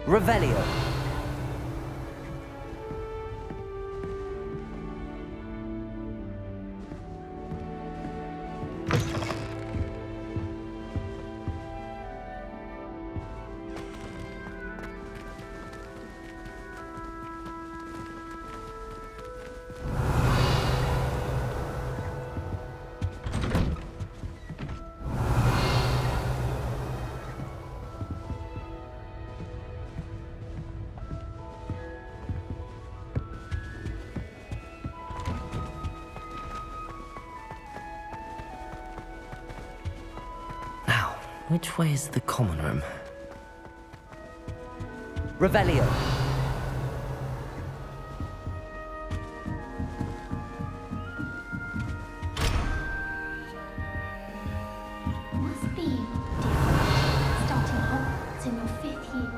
Revelio. Which way is the common room? Revelio. Must be different starting Hogwarts in your 5th year.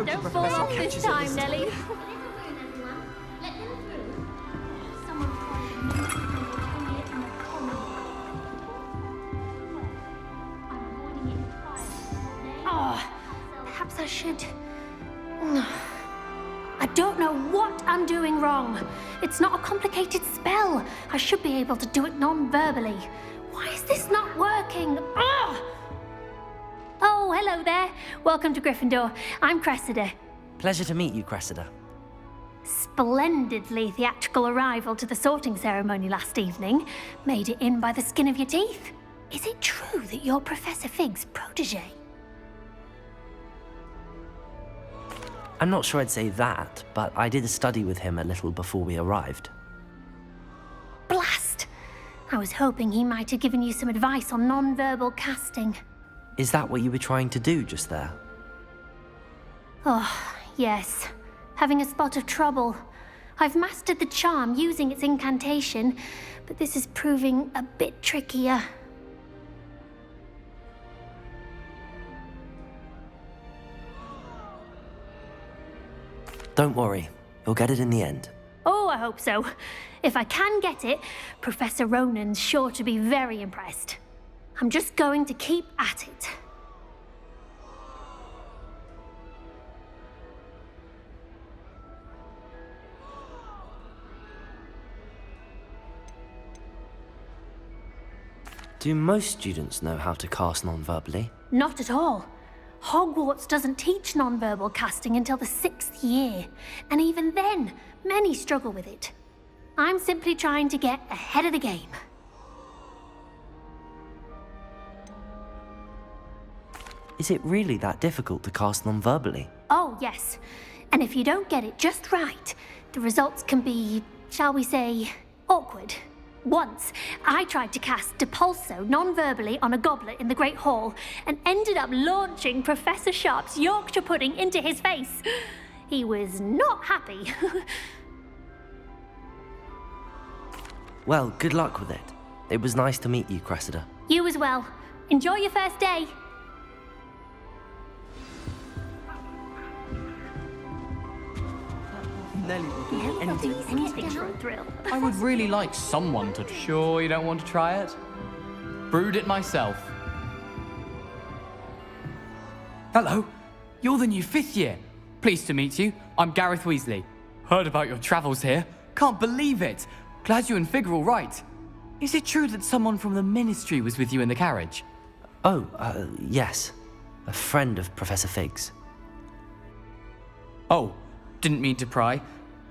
Don't fall off this time, Nelly. Let them through, everyone. Let them through. Someone tried to move and turn it in the common. I'm avoiding it entirely. Oh, perhaps I should... I don't know what I'm doing wrong. It's not a complicated spell. I should be able to do it non-verbally. Why is this not working? Ugh! Oh, hello there. Welcome to Gryffindor. I'm Cressida. Pleasure to meet you, Cressida. Splendidly theatrical arrival to the sorting ceremony last evening. Made it in by the skin of your teeth. Is it true that you're Professor Fig's protege? I'm not sure I'd say that, but I did study with him a little before we arrived. Blast! I was hoping he might have given you some advice on non-verbal casting. Is that what you were trying to do just there? Oh, yes. Having a spot of trouble. I've mastered the charm using its incantation, but this is proving a bit trickier. Don't worry, you'll get it in the end. Oh, I hope so. If I can get it, Professor Ronan's sure to be very impressed. I'm just going to keep at it. Do most students know how to cast non-verbally? Not at all. Hogwarts doesn't teach non-verbal casting until the 6th year, and even then, many struggle with it. I'm simply trying to get ahead of the game. Is it really that difficult to cast non-verbally? Oh, yes. And if you don't get it just right, the results can be, shall we say, awkward. Once, I tried to cast Depulso non-verbally on a goblet in the Great Hall and ended up launching Professor Sharp's Yorkshire pudding into his face. He was not happy. Well, good luck with it. It was nice to meet you, Cressida. You as well. Enjoy your first day. Nelly will do Anything for a thrill. I would really like someone to... Sure you don't want to try it? Brewed it myself. Hello, you're the new 5th year. Pleased to meet you. I'm Gareth Weasley. Heard about your travels here. Can't believe it. Glad you and Fig are all right. Is it true that someone from the Ministry was with you in the carriage? Oh, yes. A friend of Professor Fig's. Oh, didn't mean to pry.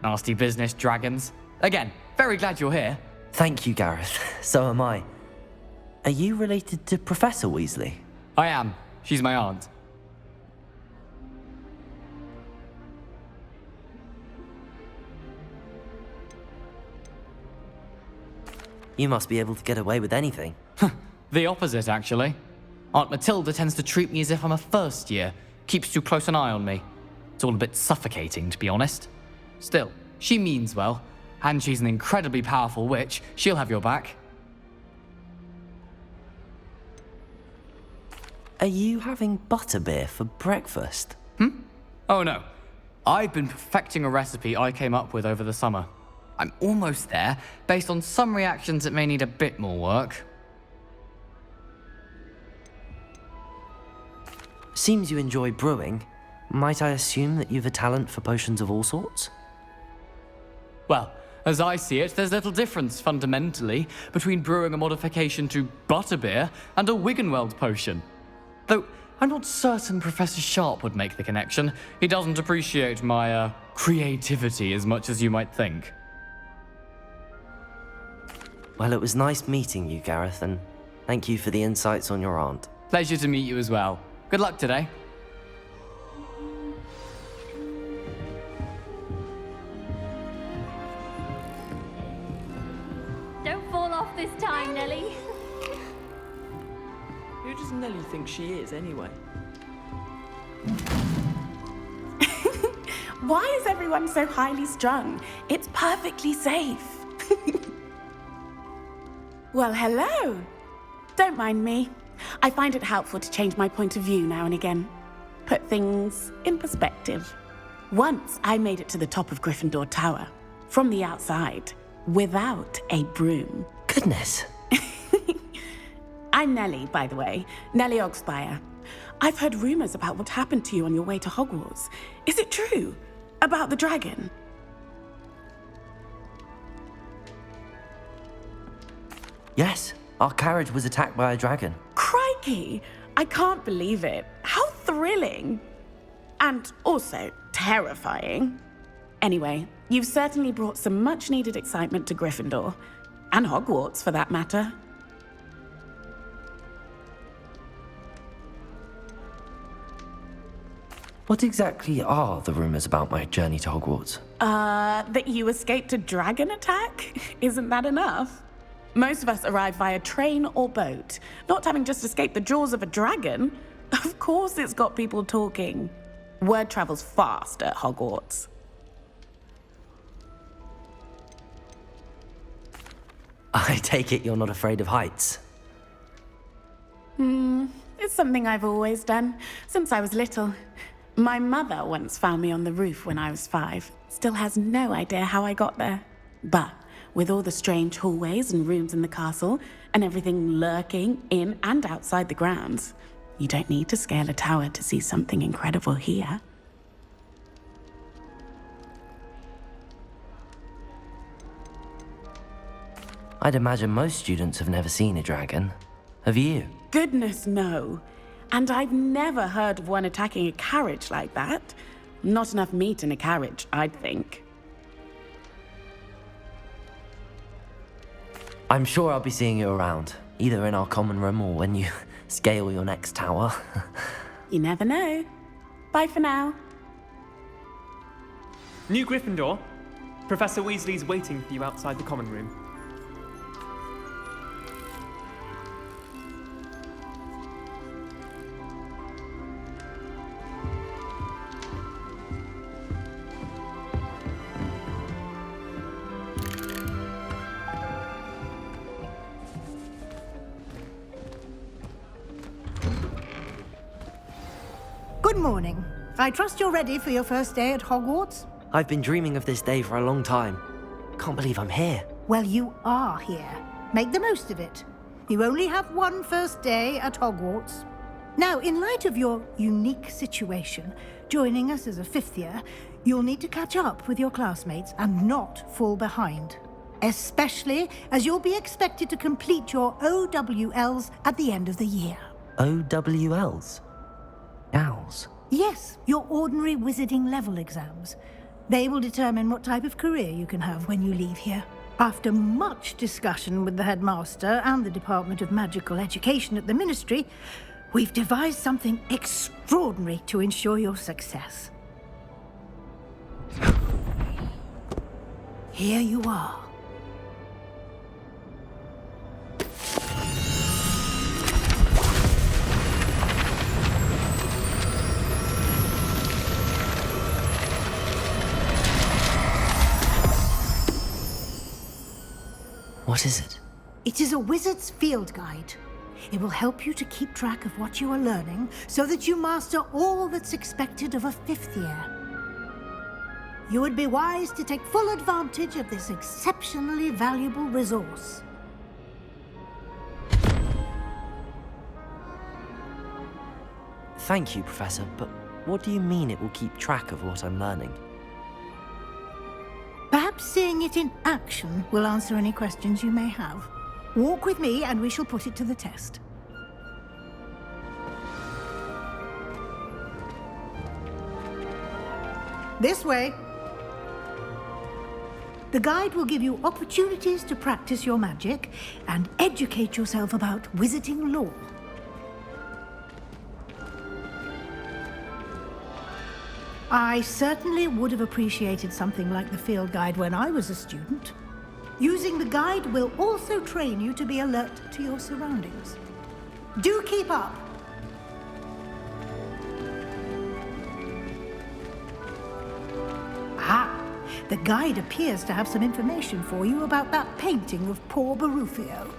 Nasty business, dragons. Again, very glad you're here. Thank you, Gareth. So am I. Are you related to Professor Weasley? I am. She's my aunt. You must be able to get away with anything. The opposite, actually. Aunt Matilda tends to treat me as if I'm a first year. Keeps too close an eye on me. It's all a bit suffocating, to be honest. Still, she means well, and she's an incredibly powerful witch. She'll have your back. Are you having butterbeer for breakfast? Oh no. I've been perfecting a recipe I came up with over the summer. I'm almost there, based on some reactions that may need a bit more work. Seems you enjoy brewing. Might I assume that you've a talent for potions of all sorts? Well, as I see it, there's little difference, fundamentally, between brewing a modification to butterbeer and a Wiggenweld potion. Though, I'm not certain Professor Sharp would make the connection. He doesn't appreciate my, creativity as much as you might think. Well, it was nice meeting you, Gareth, and thank you for the insights on your aunt. Pleasure to meet you as well. Good luck today. Don't fall off this time, Nellie. Who does Nellie think she is, anyway? Why is everyone so highly strung? It's perfectly safe. Well, hello. Don't mind me. I find it helpful to change my point of view now and again. Put things in perspective. Once I made it to the top of Gryffindor Tower, from the outside, without a broom. Goodness. I'm Nellie, by the way. Nellie Ogspire. I've heard rumors about what happened to you on your way to Hogwarts. Is it true? About the dragon? Yes, our carriage was attacked by a dragon. Crikey! I can't believe it. How thrilling! And also terrifying. Anyway, you've certainly brought some much-needed excitement to Gryffindor. And Hogwarts, for that matter. What exactly are the rumors about my journey to Hogwarts? That you escaped a dragon attack? Isn't that enough? Most of us arrive via train or boat, not having just escaped the jaws of a dragon. Of course it's got people talking. Word travels fast at Hogwarts. I take it you're not afraid of heights. It's something I've always done, since I was little. My mother once found me on the roof when I was 5. Still has no idea how I got there. But with all the strange hallways and rooms in the castle, and everything lurking in and outside the grounds, you don't need to scale a tower to see something incredible here. I'd imagine most students have never seen a dragon. Have you? Goodness, no. And I've never heard of one attacking a carriage like that. Not enough meat in a carriage, I'd think. I'm sure I'll be seeing you around, either in our common room or when you scale your next tower. You never know. Bye for now. New Gryffindor. Professor Weasley's waiting for you outside the common room. Good morning. I trust you're ready for your first day at Hogwarts? I've been dreaming of this day for a long time. Can't believe I'm here. Well, you are here. Make the most of it. You only have one first day at Hogwarts. Now, in light of your unique situation, joining us as a 5th year, you'll need to catch up with your classmates and not fall behind. Especially as you'll be expected to complete your OWLs at the end of the year. OWLs? Owls? Yes, your ordinary wizarding level exams. They will determine what type of career you can have when you leave here. After much discussion with the headmaster and the Department of Magical Education at the Ministry, we've devised something extraordinary to ensure your success. Here you are. What is it? It is a wizard's field guide. It will help you to keep track of what you are learning so that you master all that's expected of a 5th year. You would be wise to take full advantage of this exceptionally valuable resource. Thank you, Professor, but what do you mean it will keep track of what I'm learning? Perhaps seeing it in action will answer any questions you may have. Walk with me and we shall put it to the test. This way. The guide will give you opportunities to practice your magic and educate yourself about wizarding lore. I certainly would have appreciated something like the field guide when I was a student. Using the guide will also train you to be alert to your surroundings. Do keep up! Ah, the guide appears to have some information for you about that painting of poor Barufio.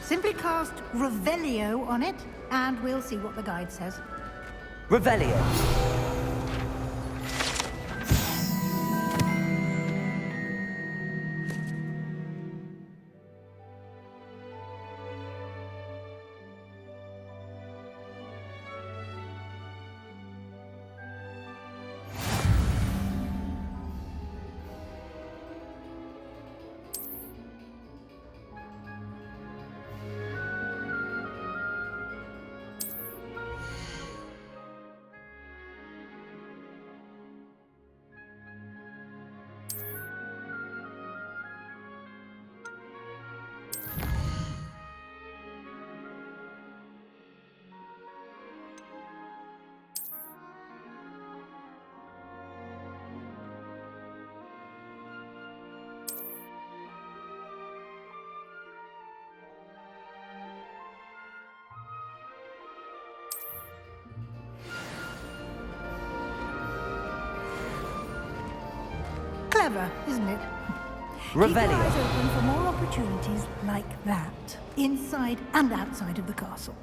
Simply cast Revelio on it, and we'll see what the guide says. Revelio. Clever, isn't it? Keep your eyes open for more opportunities like that, inside and outside of the castle.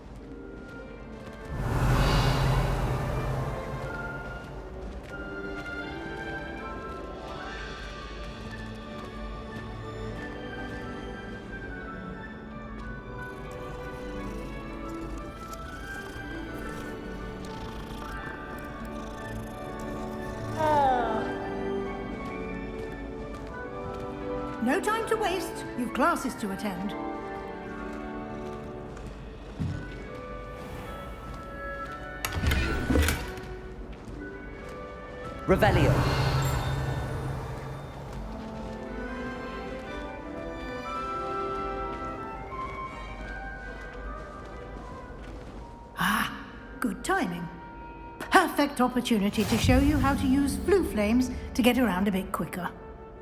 No time to waste. You've classes to attend. Revelio. Ah, good timing. Perfect opportunity to show you how to use flue flames to get around a bit quicker.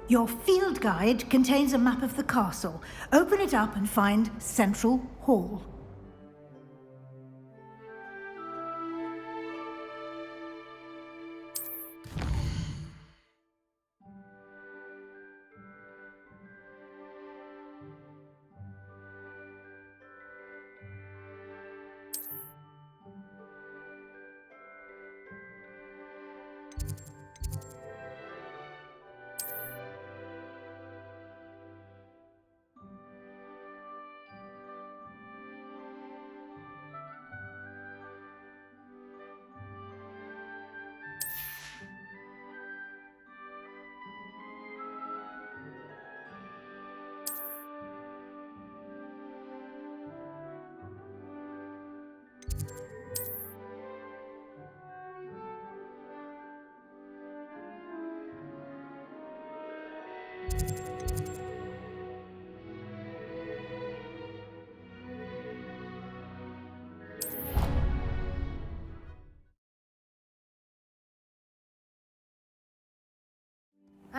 Your field guide contains a map of the castle. Open it up and find Central Hall.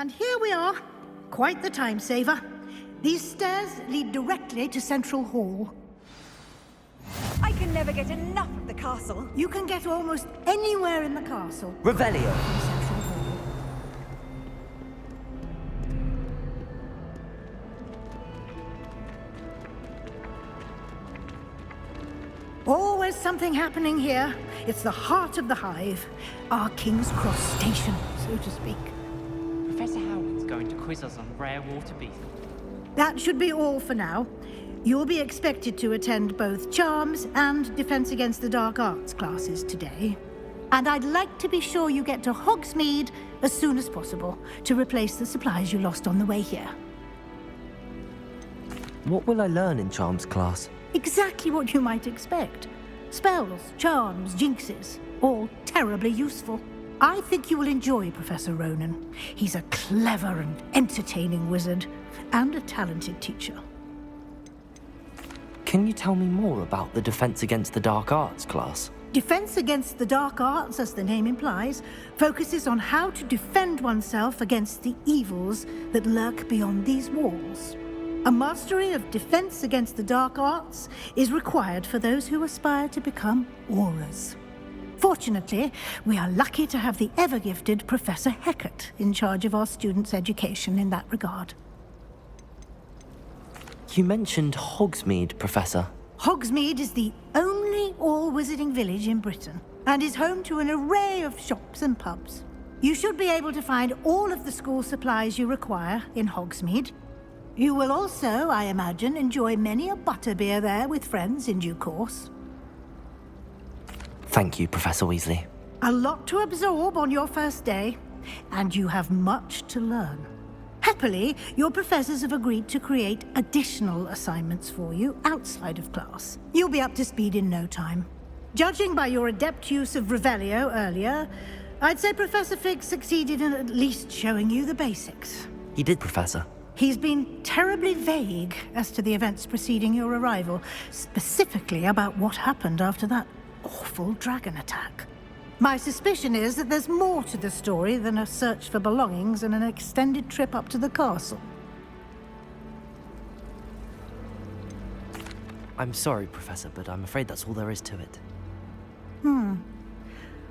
And here we are. Quite the time saver. These stairs lead directly to Central Hall. I can never get enough of the castle. You can get almost anywhere in the castle Revelio. from Central Hall. is something happening here. It's the heart of the hive. Our King's Cross station, so to speak. Professor Howard's going to quiz us on rare water beetles. That should be all for now. You'll be expected to attend both Charms and Defense Against the Dark Arts classes today. And I'd like to be sure you get to Hogsmeade as soon as possible to replace the supplies you lost on the way here. What will I learn in Charms class? Exactly what you might expect. Spells, charms, jinxes, all terribly useful. I think you will enjoy Professor Ronan. He's a clever and entertaining wizard, and a talented teacher. Can you tell me more about the Defense Against the Dark Arts class? Defense Against the Dark Arts, as the name implies, focuses on how to defend oneself against the evils that lurk beyond these walls. A mastery of Defense Against the Dark Arts is required for those who aspire to become Aurors. Fortunately, we are lucky to have the ever-gifted Professor Hecat in charge of our students' education in that regard. You mentioned Hogsmeade, Professor. Hogsmeade is the only all-wizarding village in Britain, and is home to an array of shops and pubs. You should be able to find all of the school supplies you require in Hogsmeade. You will also, I imagine, enjoy many a butterbeer there with friends in due course. Thank you, Professor Weasley. A lot to absorb on your first day, and you have much to learn. Happily, your professors have agreed to create additional assignments for you outside of class. You'll be up to speed in no time. Judging by your adept use of Revelio earlier, I'd say Professor Fig succeeded in at least showing you the basics. He did, Professor. He's been terribly vague as to the events preceding your arrival, specifically about what happened after that awful dragon attack. My suspicion is that there's more to the story than a search for belongings and an extended trip up to the castle. I'm sorry, Professor, but I'm afraid that's all there is to it.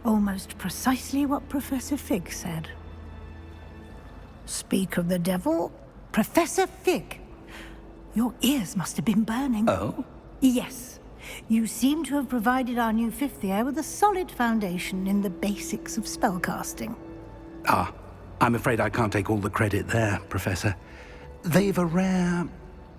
Almost precisely what Professor Fig said. Speak of the devil, Professor Fig. Your ears must have been burning. Oh? Yes. You seem to have provided our new fifth year with a solid foundation in the basics of spellcasting. Ah, I'm afraid I can't take all the credit there, Professor. They've a rare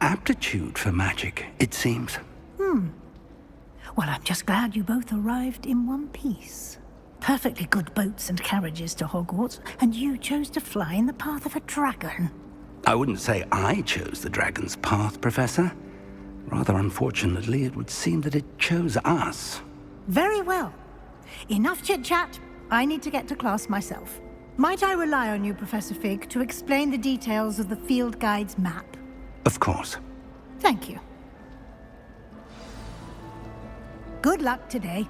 aptitude for magic, it seems. Well, I'm just glad you both arrived in one piece. Perfectly good boats and carriages to Hogwarts, and you chose to fly in the path of a dragon. I wouldn't say I chose the dragon's path, Professor. Rather unfortunately, it would seem that it chose us. Very well. Enough chit-chat. I need to get to class myself. Might I rely on you, Professor Fig, to explain the details of the field guide's map? Of course. Thank you. Good luck today.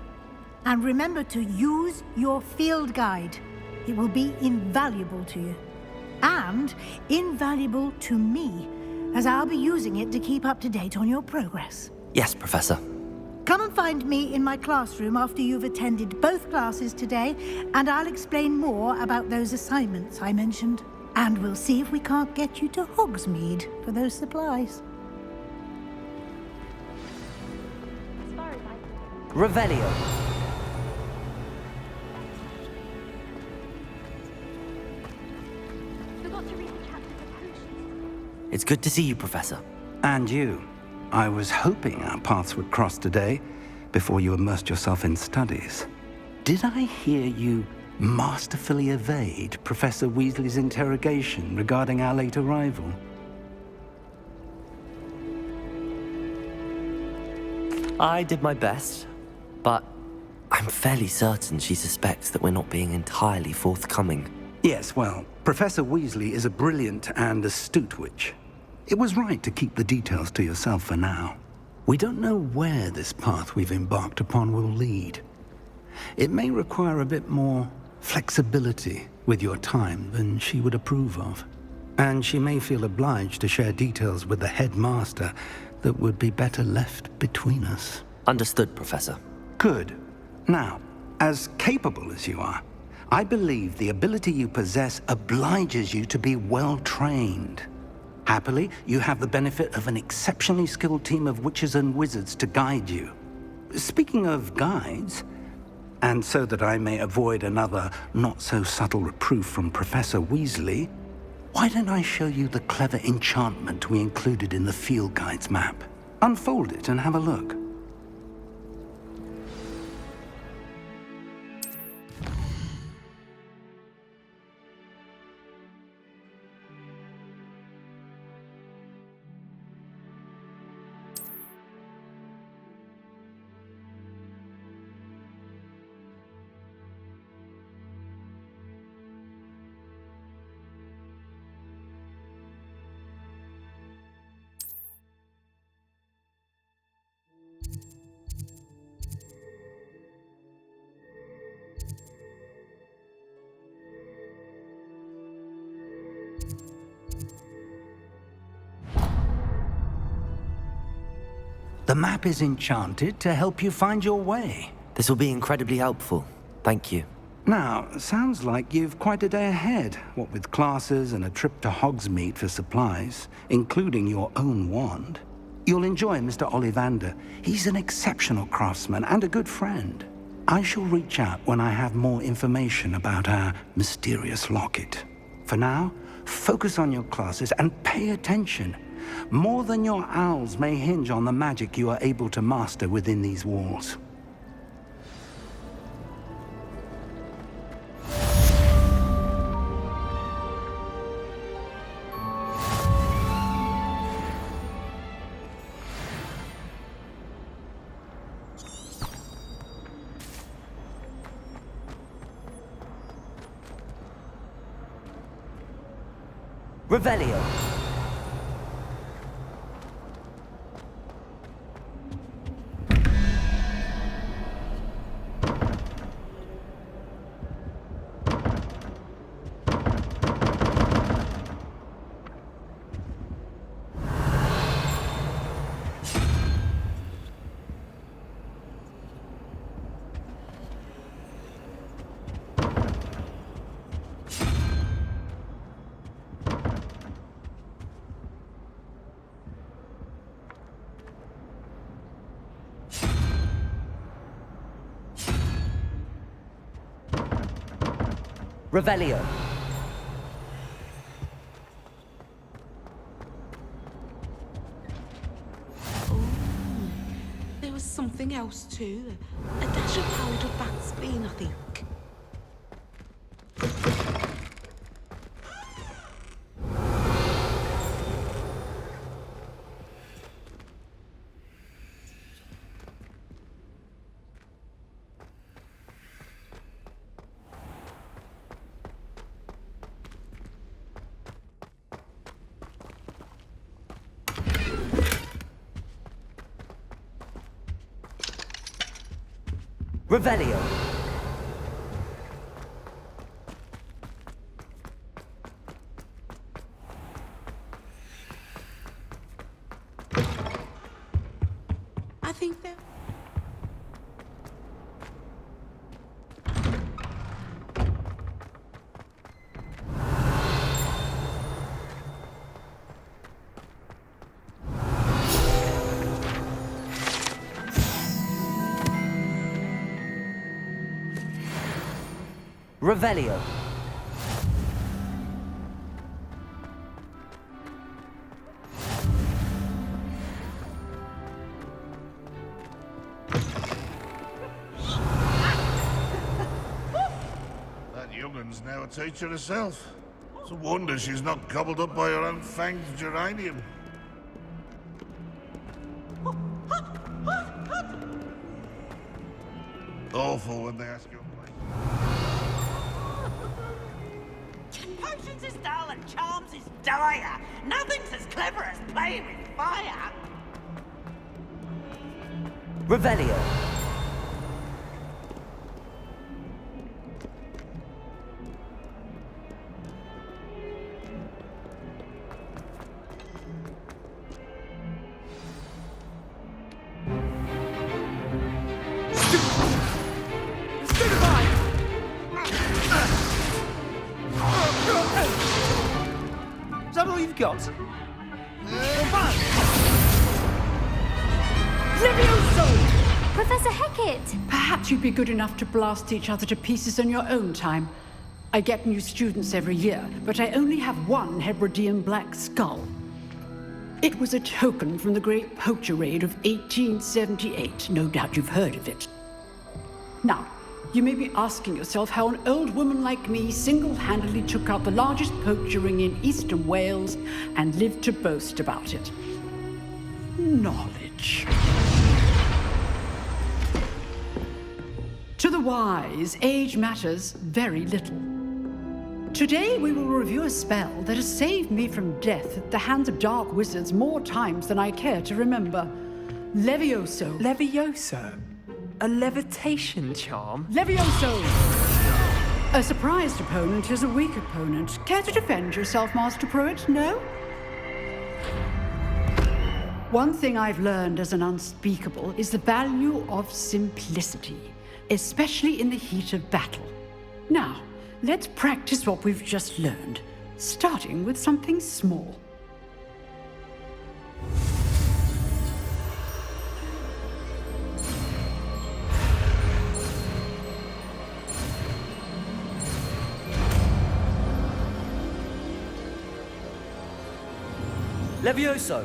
And remember to use your field guide. It will be invaluable to you. And invaluable to me, as I'll be using it to keep up to date on your progress. Yes, Professor. Come and find me in my classroom after you've attended both classes today, and I'll explain more about those assignments I mentioned. And we'll see if we can't get you to Hogsmeade for those supplies. Revelio. Forgot to read the chapters of potions. It's good to see you, Professor. And you. I was hoping our paths would cross today, before you immersed yourself in studies. Did I hear you masterfully evade Professor Weasley's interrogation regarding our late arrival? I did my best, but I'm fairly certain she suspects that we're not being entirely forthcoming. Yes, well, Professor Weasley is a brilliant and astute witch. It was right to keep the details to yourself for now. We don't know where this path we've embarked upon will lead. It may require a bit more flexibility with your time than she would approve of. And she may feel obliged to share details with the headmaster that would be better left between us. Understood, Professor. Good. Now, as capable as you are, I believe the ability you possess obliges you to be well-trained. Happily, you have the benefit of an exceptionally skilled team of witches and wizards to guide you. Speaking of guides, and so that I may avoid another not-so-subtle reproof from Professor Weasley, why don't I show you the clever enchantment we included in the field guide's map? Unfold it and have a look. The map is enchanted to help you find your way. This will be incredibly helpful. Thank you. Now, sounds like you've quite a day ahead, what with classes and a trip to Hogsmeade for supplies, including your own wand. You'll enjoy Mr. Ollivander. He's an exceptional craftsman and a good friend. I shall reach out when I have more information about our mysterious locket. For now, focus on your classes and pay attention. More than your owls may hinge on the magic you are able to master within these walls. Revelio. Revelio. There was something else too. A dash of powdered bat spleen, I think. Revelio. I think that... Revelio. That youngun's now a teacher herself. It's a wonder she's not gobbled up by her unfanged geranium. Awful when they ask you a question. Potions is dull and charms is dire. Nothing's as clever as playing with fire. Revelio. Is that all you've got? Levioso! Professor Hecat! Perhaps you'd be good enough to blast each other to pieces in your own time. I get new students every year, but I only have one Hebridean black skull. It was a token from the Great Poacher Raid of 1878. No doubt you've heard of it. Now, you may be asking yourself how an old woman like me single-handedly took out the largest poacher ring in eastern Wales and lived to boast about it. Knowledge. To the wise, age matters very little. Today we will review a spell that has saved me from death at the hands of dark wizards more times than I care to remember. Levioso. Levioso? A levitation charm? Levioso! A surprised opponent is a weak opponent. Care to defend yourself, Master Pruitt? No? One thing I've learned as an unspeakable is the value of simplicity, especially in the heat of battle. Now, let's practice what we've just learned, starting with something small. Levioso!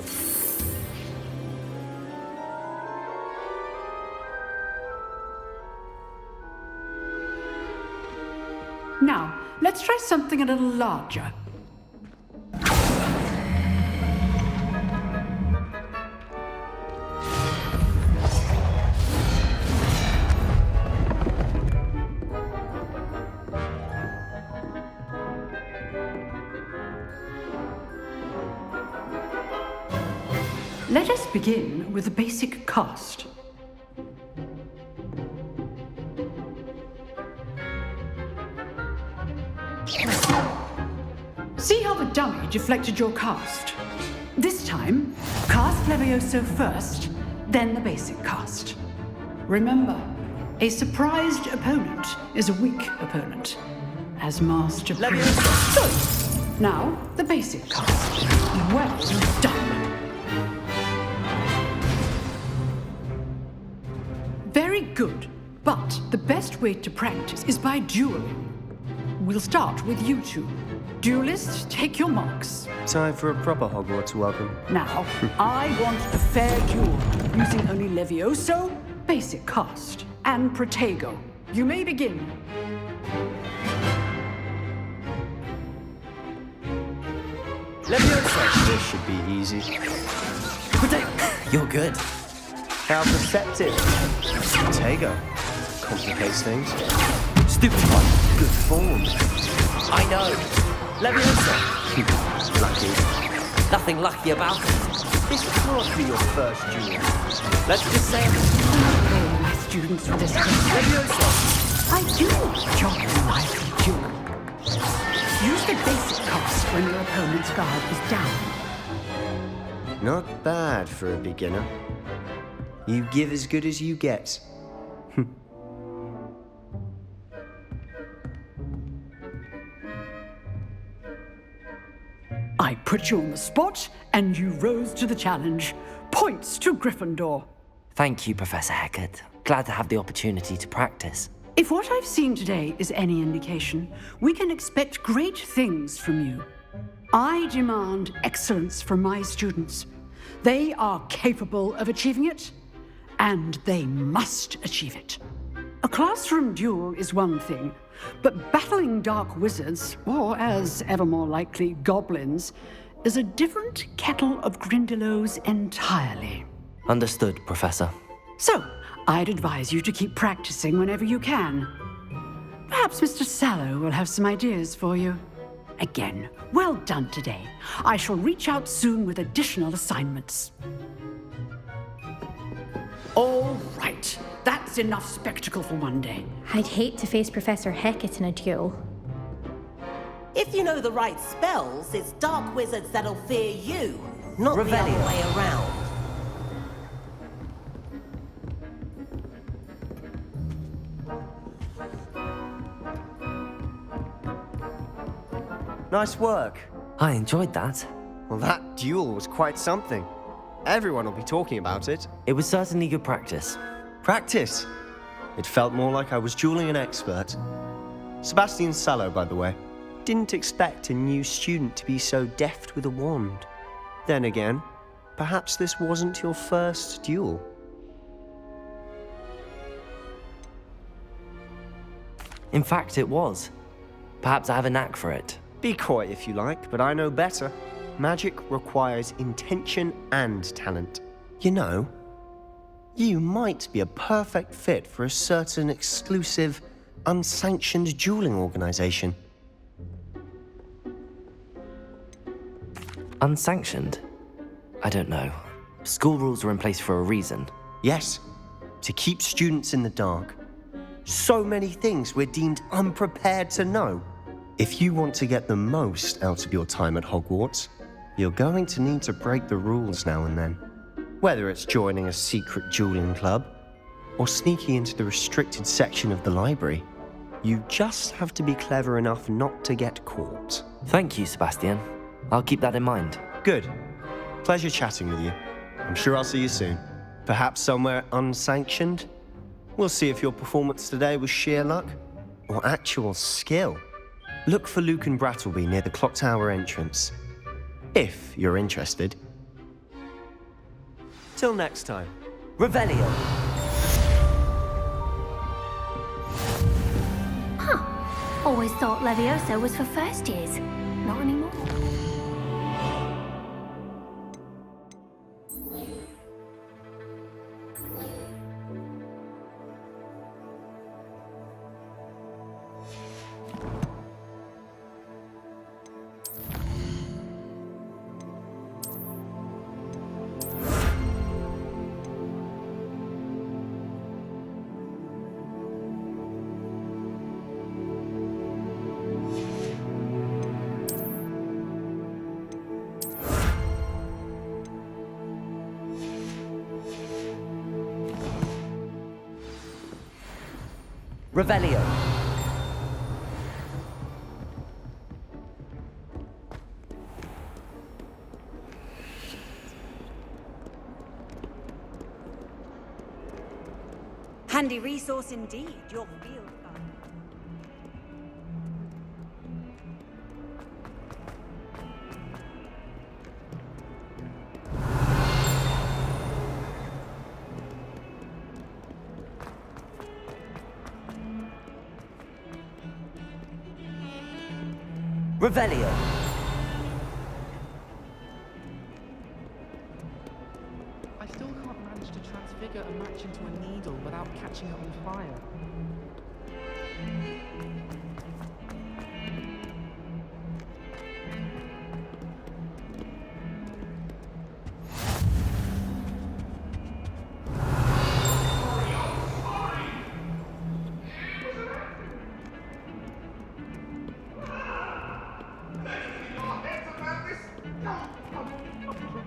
Now, let's try something a little larger. Let us begin with the basic cast. See how the dummy deflected your cast? This time, cast Levioso first, then the basic cast. Remember, a surprised opponent is a weak opponent. As Master Pruitt. Good. Now, the basic cast. Well done. Very good, but the best way to practice is by dueling. We'll start with you two. Duelists, take your marks. Time for a proper Hogwarts welcome. Now, I want a fair duel, using only Levioso, basic cast, and Protego. You may begin. Levioso! This should be easy. You're good. How perceptive. Protego. Complicates things. Stupid one. Good form. I know. Leviosa. Lucky. Nothing lucky about it. This can't be your first duel. Let's just say Oh, my students with this. Leviosa. I do enjoy a lively duel. Use the basic cast when your opponent's guard is down. Not bad for a beginner. You give as good as you get. I put you on the spot, and you rose to the challenge. Points to Gryffindor. Thank you, Professor Hecat. Glad to have the opportunity to practice. If what I've seen today is any indication, we can expect great things from you. I demand excellence from my students. They are capable of achieving it, and they must achieve it. A classroom duel is one thing, but battling dark wizards, or as ever more likely, goblins, is a different kettle of Grindylows entirely. Understood, Professor. So, I'd advise you to keep practicing whenever you can. Perhaps Mr. Sallow will have some ideas for you. Again, well done today. I shall reach out soon with additional assignments. All right. That's enough spectacle for one day. I'd hate to face Professor Hecat in a duel. If you know the right spells, it's dark wizards that'll fear you, not the Revelio. other way around. Nice work. I enjoyed that. Well, that duel was quite something. Everyone will be talking about it. It was certainly good practice. Practice. It felt more like I was dueling an expert. Sebastian Sallow, by the way. Didn't expect a new student to be so deft with a wand. Then again, perhaps this wasn't your first duel. In fact, it was. Perhaps I have a knack for it. Be coy if you like, but I know better. Magic requires intention and talent. You know, you might be a perfect fit for a certain exclusive, unsanctioned dueling organization. Unsanctioned? I don't know. School rules are in place for a reason. Yes, to keep students in the dark. So many things we're deemed unprepared to know. If you want to get the most out of your time at Hogwarts, you're going to need to break the rules now and then. Whether it's joining a secret dueling club, or sneaking into the restricted section of the library, you just have to be clever enough not to get caught. Thank you, Sebastian. I'll keep that in mind. Good. Pleasure chatting with you. I'm sure I'll see you soon. Perhaps somewhere unsanctioned? We'll see if your performance today was sheer luck or actual skill. Look for Luke and Brattleby near the clock tower entrance, if you're interested. Till next time. Revelio! Huh. Always thought Levioso was for first years. Not anymore. Revelio! Handy resource indeed, your field guide. Revelio! I still can't manage to transfigure a match into a needle without catching it on fire.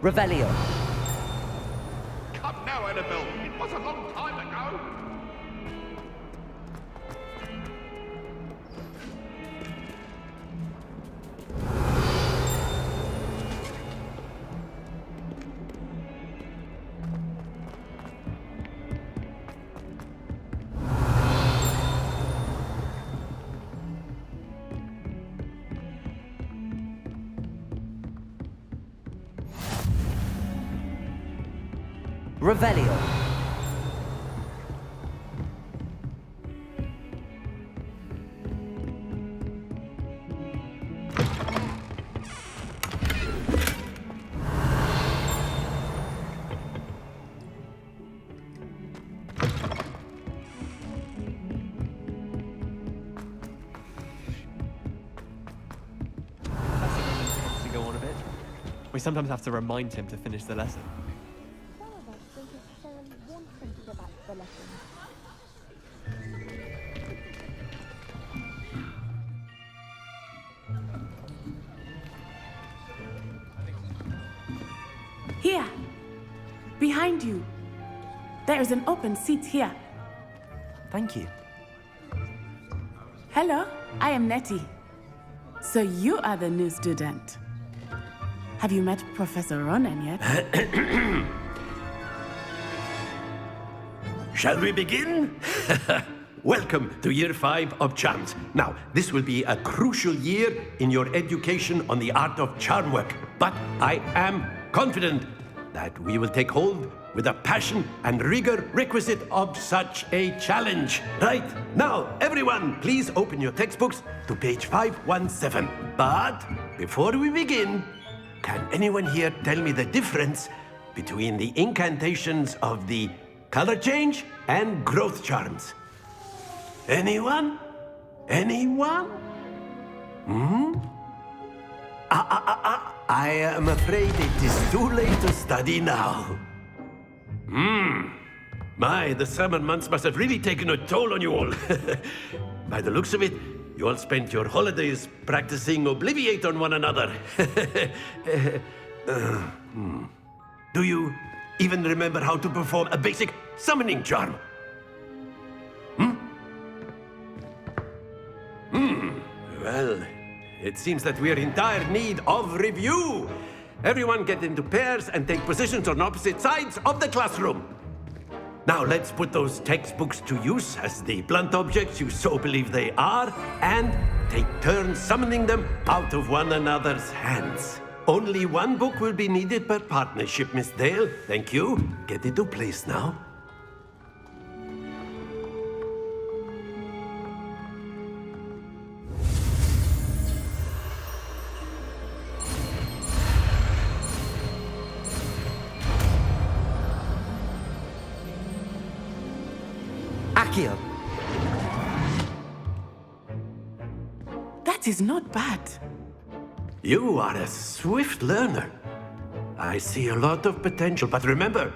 Revelio! Come now, Annabelle. It was a long time ago. Revelio! To go on a bit. We sometimes have to remind him to finish the lesson. Here, behind you. There is an open seat here. Thank you. Hello, I am Nettie. So you are the new student. Have you met Professor Ronan yet? Shall we begin? Welcome to Year 5 of Charms. Now, this will be a crucial year in your education on the art of charm work. But I am confident that we will take hold with the passion and rigor requisite of such a challenge. Right, now, everyone, please open your textbooks to page 517. But before we begin, can anyone here tell me the difference between the incantations of the color change and growth charms? Anyone? Anyone? I am afraid it is too late to study now. My, the summer months must have really taken a toll on you all. By the looks of it, you all spent your holidays practicing Obliviate on one another. Do you even remember how to perform a basic summoning charm? Well, it seems that we are in dire need of review. Everyone get into pairs and take positions on opposite sides of the classroom. Now let's put those textbooks to use as the blunt objects you so believe they are, and take turns summoning them out of one another's hands. Only one book will be needed per partnership, Miss Dale. Thank you. Get into place now. Accio. That is not bad. You are a swift learner. I see a lot of potential, but remember,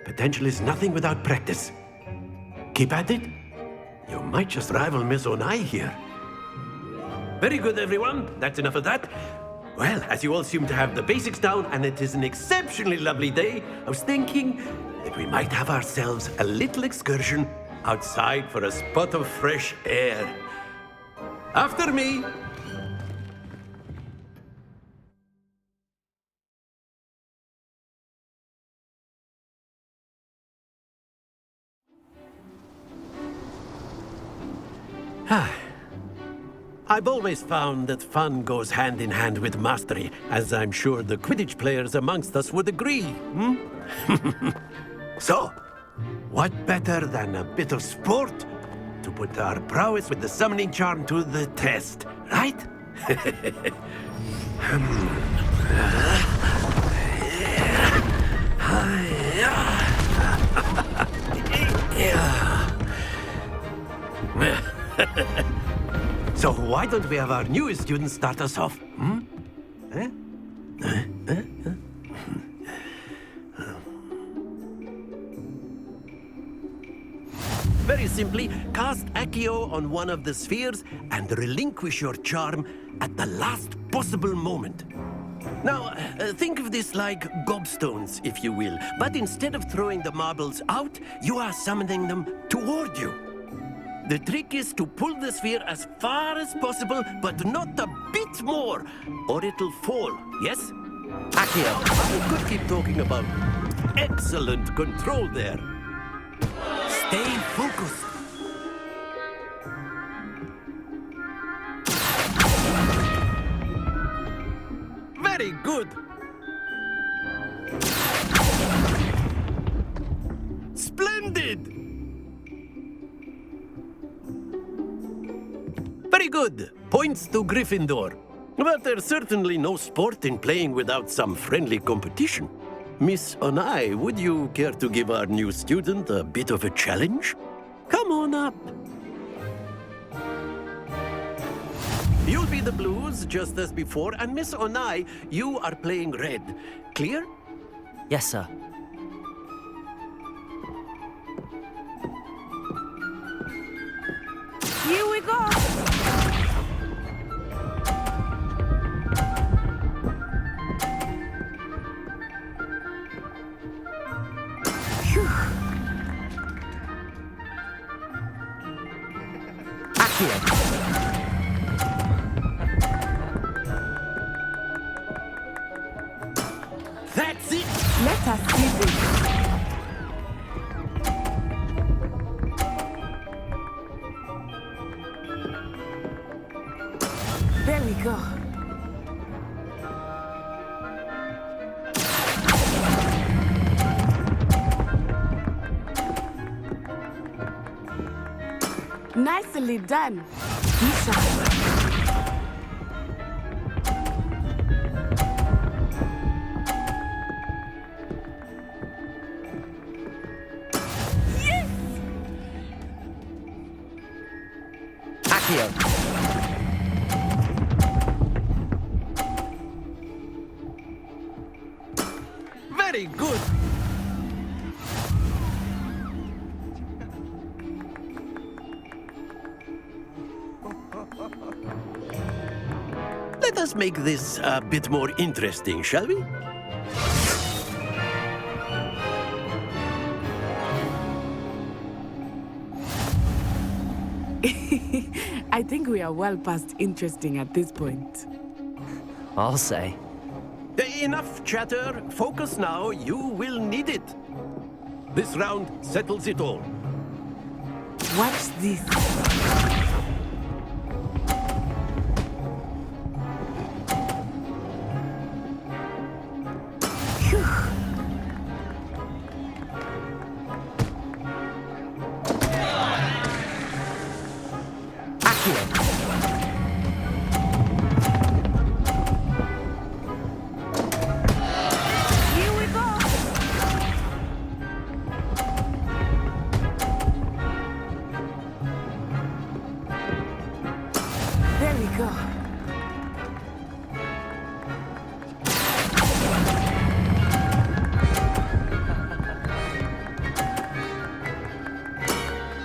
potential is nothing without practice. Keep at it. You might just rival Miss Onai here. Very good, everyone. That's enough of that. Well, as you all seem to have the basics down, and it is an exceptionally lovely day, I was thinking that we might have ourselves a little excursion outside for a spot of fresh air. After me. I've always found that fun goes hand in hand with mastery, as I'm sure the Quidditch players amongst us would agree. So, what better than a bit of sport to put our prowess with the summoning charm to the test, right? So why don't we have our newest student start us off? Very simply, cast Accio on one of the spheres and relinquish your charm at the last possible moment. Now, think of this like gobstones, if you will, but instead of throwing the marbles out, you are summoning them toward you. The trick is to pull the sphere as far as possible, but not a bit more, or it'll fall, yes? Accio, I could keep talking about excellent control there. Stay focused. Very good. Splendid. Very good. Points to Gryffindor. But there's certainly no sport in playing without some friendly competition. Miss Onai, would you care to give our new student a bit of a challenge? Come on up. You'll be the blues, just as before, and Miss Onai, you are playing red. Clear? Yes, sir. Here we go! That's it! Let us see this. There we go. Nicely done. Yes! Accio. Very good. Let us make this a bit more interesting, shall we? I think we are well past interesting at this point. I'll say. Enough chatter. Focus now. You will need it. This round settles it all. Watch this.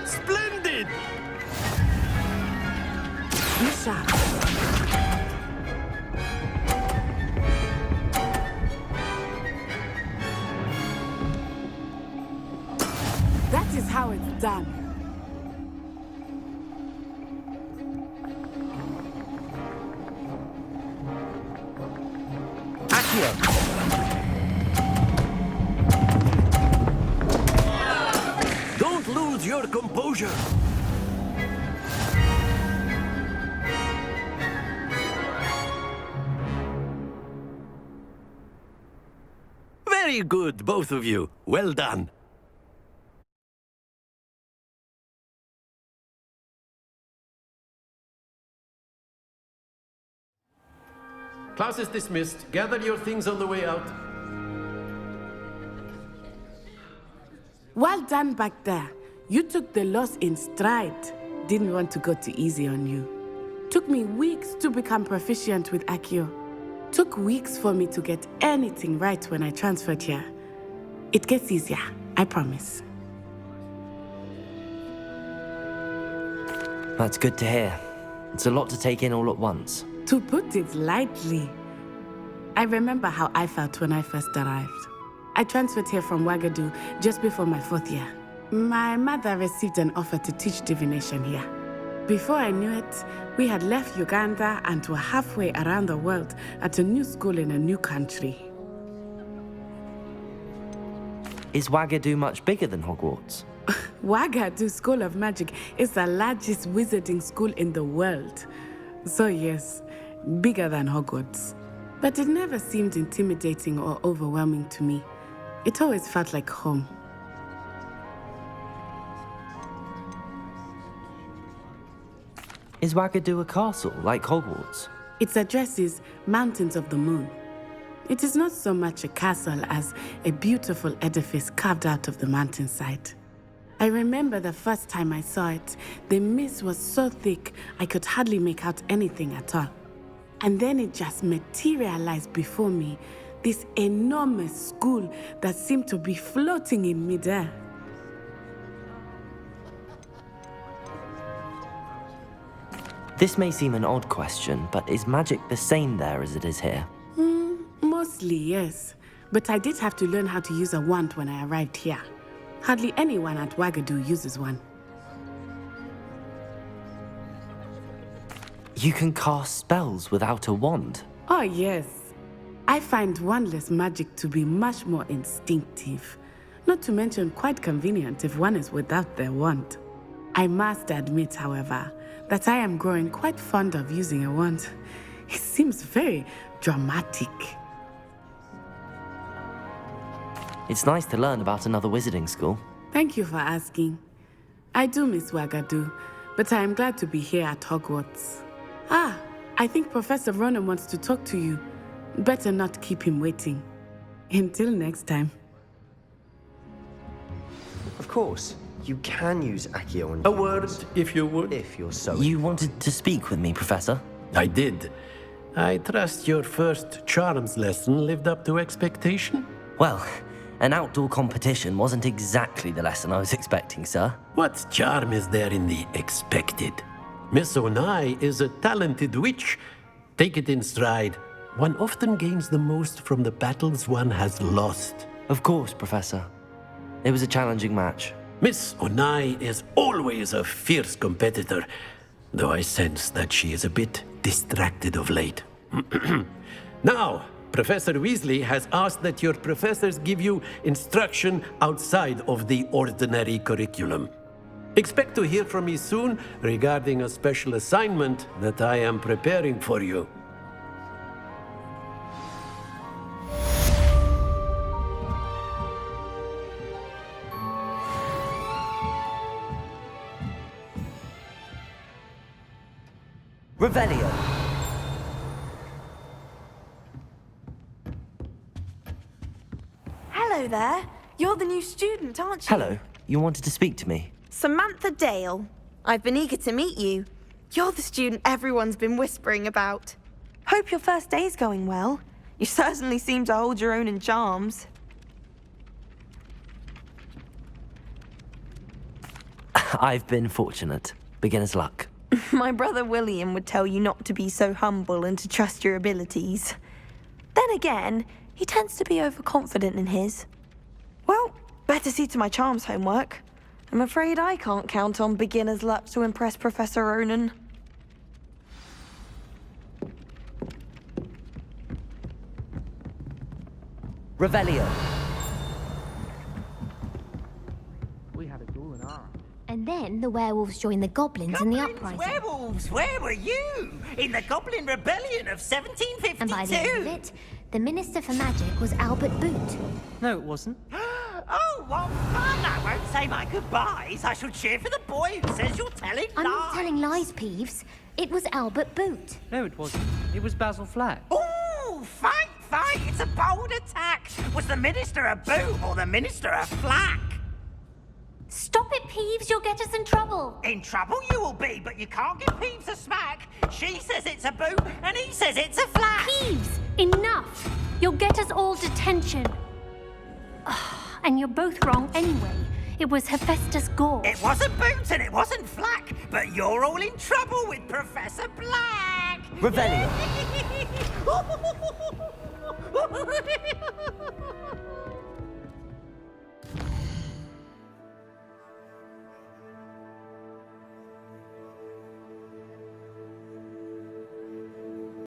Splendid! That is how it's done. Don't lose your composure. Very good, both of you. Well done. Class is dismissed. Gather your things on the way out. Well done back there. You took the loss in stride. Didn't want to go too easy on you. Took me weeks to become proficient with Accio. Took weeks for me to get anything right when I transferred here. It gets easier, I promise. That's good to hear. It's a lot to take in all at once. To put it lightly, I remember how I felt when I first arrived. I transferred here from Wagadu just before my 4th year. My mother received an offer to teach divination here. Before I knew it, we had left Uganda and were halfway around the world at a new school in a new country. Is Wagadu much bigger than Hogwarts? Wagadu School of Magic is the largest wizarding school in the world. So yes, bigger than Hogwarts. But it never seemed intimidating or overwhelming to me. It always felt like home. Is Wagadu a castle, like Hogwarts? Its address is Mountains of the Moon. It is not so much a castle as a beautiful edifice carved out of the mountainside. I remember the first time I saw it, the mist was so thick I could hardly make out anything at all. And then it just materialized before me, this enormous school that seemed to be floating in midair. This may seem an odd question, but is magic the same there as it is here? Mostly, yes. But I did have to learn how to use a wand when I arrived here. Hardly anyone at Wagadu uses one. You can cast spells without a wand? Oh, yes. I find wandless magic to be much more instinctive. Not to mention quite convenient if one is without their wand. I must admit, however, that I am growing quite fond of using a wand. He seems very dramatic. It's nice to learn about another wizarding school. Thank you for asking. I do miss Wagadu, but I am glad to be here at Hogwarts. Ah, I think Professor Ronan wants to talk to you. Better not keep him waiting. Until next time. Of course, you can use Accio on A word, if you would. if you're so You wanted to speak with me, Professor? I did. I trust your first charms lesson lived up to expectation? Well, an outdoor competition wasn't exactly the lesson I was expecting, sir. What charm is there in the expected? Miss Onai is a talented witch. Take it in stride. One often gains the most from the battles one has lost. Of course, Professor. It was a challenging match. Miss Onai is always a fierce competitor, though I sense that she is a bit distracted of late. Now, Professor Weasley has asked that your professors give you instruction outside of the ordinary curriculum. Expect to hear from me soon regarding a special assignment that I am preparing for you. Revelio. Hello there. You're the new student, aren't you? Hello. You wanted to speak to me? Samantha Dale. I've been eager to meet you. You're the student everyone's been whispering about. Hope your first day's going well. You certainly seem to hold your own in charms. I've been fortunate. Beginner's luck. My brother William would tell you not to be so humble and to trust your abilities. Then again, he tends to be overconfident in his. Well, better see to my charms homework. I'm afraid I can't count on beginner's luck to impress Professor Ronan. Revelio. We had a duel in our... And then the werewolves joined the goblins in the uprising. Werewolves, where were you? In the Goblin Rebellion of 1752? And by the end of it, the Minister for Magic was Albert Boot. No, it wasn't. Oh, what fun! I won't say my goodbyes. I shall cheer for the boy who says you're telling I'm lies. not telling lies, Peeves. It was Albert Boot. No, it wasn't. It was Basil Flack. Ooh, fight, fight! It's a bold attack. Was the Minister a boot or the Minister a flack? Stop it, Peeves. You'll get us in trouble. In trouble you will be, but you can't give Peeves a smack. She says it's a boot, and he says it's a flack. Peeves, enough. You'll get us all detention. And you're both wrong anyway. It was Hephaestus Gore. It wasn't Boots and it wasn't Flack, but you're all in trouble with Professor Black. Revelio.